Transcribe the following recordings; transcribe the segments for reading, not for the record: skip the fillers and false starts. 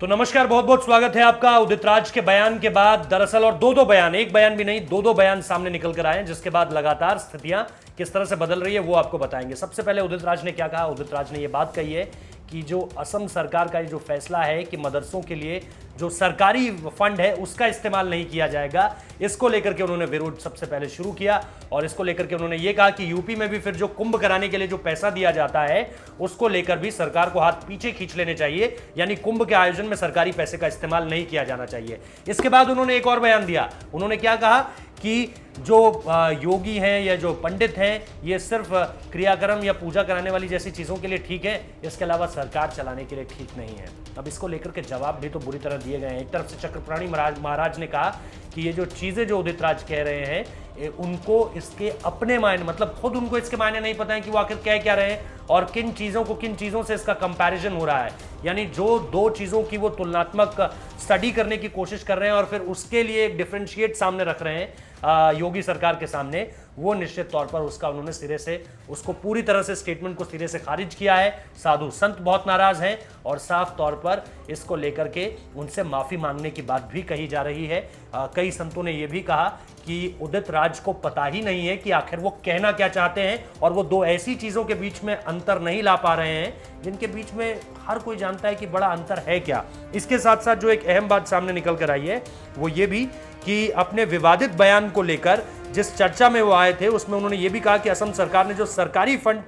तो नमस्कार, बहुत बहुत स्वागत है आपका। उदित राज के बयान के बाद दरअसल और दो बयान, एक बयान भी नहीं, दो बयान सामने निकल कर आए हैं, जिसके बाद लगातार स्थितियां किस तरह से बदल रही है वो आपको बताएंगे। सबसे पहले उदित राज ने क्या कहा। उदित राज ने ये बात कही है कि जो असम सरकार का ये जो फैसला है कि मदरसों के लिए जो सरकारी फंड है उसका इस्तेमाल नहीं किया जाएगा, इसको लेकर के उन्होंने विरोध सबसे पहले शुरू किया। और इसको लेकर के उन्होंने ये कहा कि यूपी में भी फिर जो कुंभ कराने के लिए जो पैसा दिया जाता है उसको लेकर भी सरकार को हाथ पीछे खींच लेने चाहिए, यानी कुंभ के आयोजन में सरकारी पैसे का इस्तेमाल नहीं किया जाना चाहिए। इसके बाद उन्होंने एक और बयान दिया। उन्होंने क्या कहा कि जो योगी हैं या जो पंडित हैं ये सिर्फ क्रियाक्रम या पूजा कराने वाली जैसी चीज़ों के लिए ठीक है, इसके अलावा सरकार चलाने के लिए ठीक नहीं है। अब इसको लेकर के जवाब भी तो बुरी तरह दिए गए हैं। एक तरफ से चक्रपाणी महाराज ने कहा कि ये जो चीज़ें जो उदित राज कह रहे हैं उनको इसके अपने मायने, मतलब खुद उनको इसके मायने नहीं पता है कि वो आखिर कह क्या रहे हैं और किन चीज़ों से इसका कंपैरिजन हो रहा है। यानी जो दो चीज़ों की वो तुलनात्मक स्टडी करने की कोशिश कर रहे हैं और फिर उसके लिए एक डिफरेंशिएट सामने रख रहे हैं योगी सरकार के सामने, वो निश्चित तौर पर उसका उन्होंने सिरे से उसको पूरी तरह से स्टेटमेंट को सिरे से खारिज किया है। साधु संत बहुत नाराज हैं और साफ तौर पर इसको लेकर के उनसे माफी मांगने की बात भी कही जा रही है। कई संतों ने यह भी कहा कि उदित राज को पता ही नहीं है कि आखिर वो कहना क्या चाहते हैं और वो दो ऐसी चीजों के बीच में अंतर नहीं ला पा रहे हैं जिनके बीच में हर कोई जानता है कि बड़ा अंतर है क्या। इसके साथ साथ जो एक अहम बात सामने निकल कर आई है वो ये भी कि अपने विवादित बयान को लेकर जिस चर्चा में वो आए थे उसमें उन्होंने ये भी कहा कि असम सरकार ने जो सरकारी फंड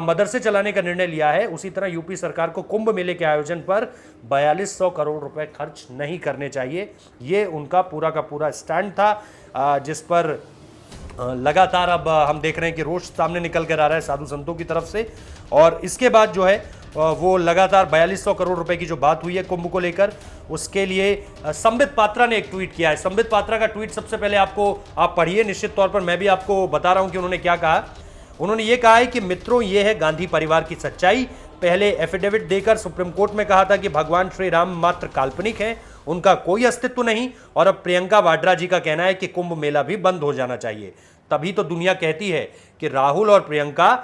मदरसे चलाने का निर्णय लिया है उसी तरह यूपी सरकार को कुंभ मेले के आयोजन पर 4200 करोड़ रुपए खर्च नहीं करने चाहिए। ये उनका पूरा का पूरा स्टैंड था, जिस पर लगातार अब हम देख रहे हैं कि रोष सामने निकल कर आ रहा है साधु संतों की तरफ से। और इसके बाद जो है वो लगातार 4200 करोड़ रुपए की जो बात हुई है कुंभ को लेकर, उसके लिए संबित पात्रा ने एक ट्वीट किया है। संबित पात्रा का ट्वीट सबसे पहले आप पढ़िए, निश्चित तौर पर मैं भी आपको बता रहा हूं कि उन्होंने क्या कहा। उन्होंने ये कहा है कि मित्रों, ये है गांधी परिवार की सच्चाई। पहले एफिडेविट देकर सुप्रीम कोर्ट में कहा था कि भगवान श्री राम मात्र काल्पनिक है, उनका कोई अस्तित्व नहीं, और अब प्रियंका वाड्रा जी का कहना है कि कुंभ मेला भी बंद हो जाना चाहिए। तभी तो दुनिया कहती है कि राहुल और प्रियंका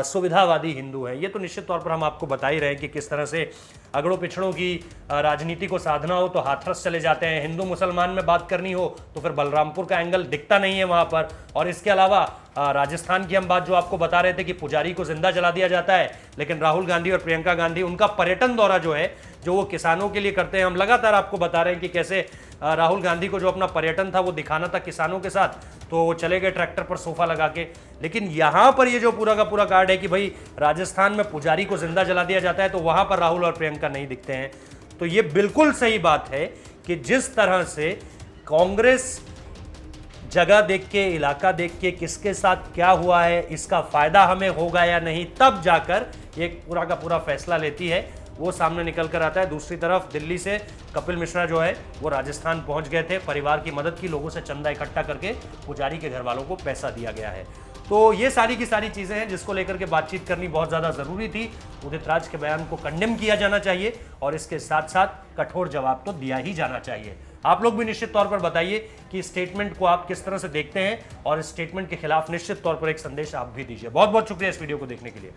सुविधावादी हिंदू है। ये तो निश्चित तौर पर हम आपको बता ही रहे हैं कि किस तरह से अगड़ों पिछड़ों की राजनीति को साधना हो तो हाथरस चले जाते हैं, हिंदू मुसलमान में बात करनी हो तो फिर बलरामपुर का एंगल दिखता नहीं है वहां पर। और इसके अलावा राजस्थान की हम बात जो आपको बता रहे थे कि पुजारी को जिंदा जला दिया जाता है, लेकिन राहुल गांधी और प्रियंका गांधी उनका पर्यटन दौरा जो है जो वो किसानों के लिए करते हैं, हम लगातार आपको बता रहे हैं कि कैसे राहुल गांधी को जो अपना पर्यटन था वो दिखाना था किसानों के साथ, तो वो चले गए ट्रैक्टर पर सोफा लगा के। लेकिन यहां पर ये जो पूरा का पूरा कार्ड है कि भाई राजस्थान में पुजारी को जिंदा जला दिया जाता है तो वहां पर राहुल और प्रियंका नहीं दिखते हैं। तो ये बिल्कुल सही बात है कि जिस तरह से कांग्रेस जगह देख के, इलाका देख के, किसके साथ क्या हुआ है, इसका फायदा हमें होगा या नहीं, तब जाकर ये पूरा का पूरा फैसला लेती है, वो सामने निकल कर आता है। दूसरी तरफ दिल्ली से कपिल मिश्रा जो है वो राजस्थान पहुंच गए थे, परिवार की मदद की, लोगों से चंदा इकट्ठा करके पुजारी के घर वालों को पैसा दिया गया है। तो ये सारी की सारी चीजें हैं जिसको लेकर के बातचीत करनी बहुत ज्यादा जरूरी थी। उदित राज के बयान को कंडेम किया जाना चाहिए और इसके साथ साथ कठोर जवाब तो दिया ही जाना चाहिए। आप लोग भी निश्चित तौर पर बताइए कि स्टेटमेंट को आप किस तरह से देखते हैं और इस स्टेटमेंट के खिलाफ निश्चित तौर पर एक संदेश आप भी दीजिए। बहुत बहुत शुक्रिया इस वीडियो को देखने के लिए।